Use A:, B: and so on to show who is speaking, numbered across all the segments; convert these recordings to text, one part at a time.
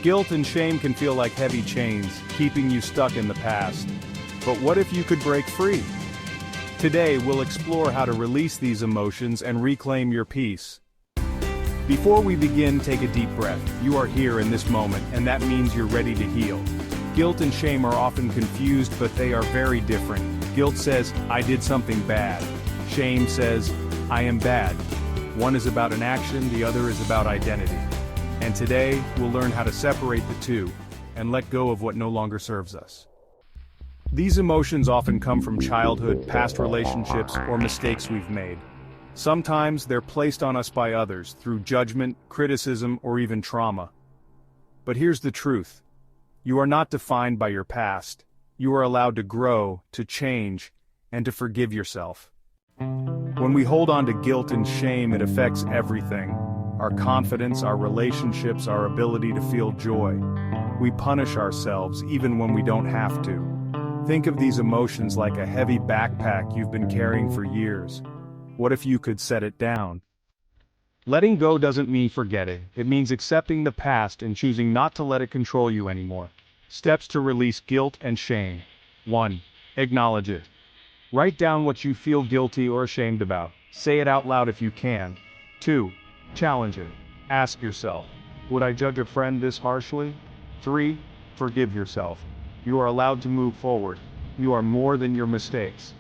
A: Guilt and shame can feel like heavy chains, keeping you stuck in the past. But what if you could break free? Today we'll explore how to release these emotions and reclaim your peace. Before we begin, take a deep breath. You are here in this moment, and that means you're ready to heal. Guilt and shame are often confused, but they are very different. Guilt says, I did something bad. Shame says, I am bad. One is about an action, the other is about identity. And today, we'll learn how to separate the two, and let go of what no longer serves us. These emotions often come from childhood, past relationships, or mistakes we've made. Sometimes they're placed on us by others, through judgment, criticism, or even trauma. But here's the truth. You are not defined by your past. You are allowed to grow, to change, and to forgive yourself. When we hold on to guilt and shame, it affects everything. Our confidence, our relationships, our ability to feel joy. We punish ourselves even when we don't have to. Think of these emotions like a heavy backpack you've been carrying for years. What if you could set it down? Letting go doesn't mean forgetting. It means accepting the past and choosing not to let it control you anymore. Steps to release guilt and shame. 1. Acknowledge it. Write down what you feel guilty or ashamed about. Say it out loud if you can. 2. Challenge it. Ask yourself, would I judge a friend this harshly? 3. Forgive yourself. You are allowed to move forward. You are more than your mistakes.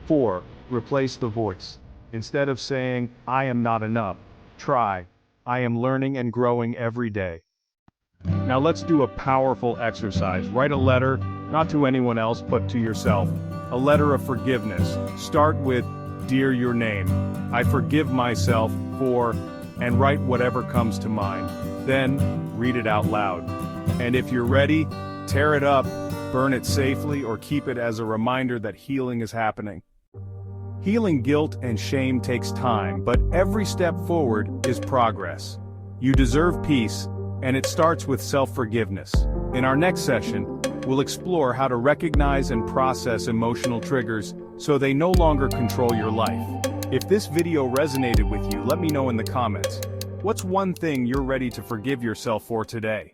A: 4. Replace the voice. Instead of saying, I am not enough, try, I am learning and growing every day. Now let's do a powerful exercise. Write a letter, not to anyone else, but to yourself. A letter of forgiveness. Start with, Dear your name. I forgive myself for, and write whatever comes to mind. Then, read it out loud. And if you're ready, tear it up, burn it safely, or keep it as a reminder that healing is happening. Healing guilt and shame takes time, but every step forward is progress. You deserve peace, and it starts with self-forgiveness. In our next session, we'll explore how to recognize and process emotional triggers so they no longer control your life. If this video resonated with you, let me know in the comments. What's one thing you're ready to forgive yourself for today?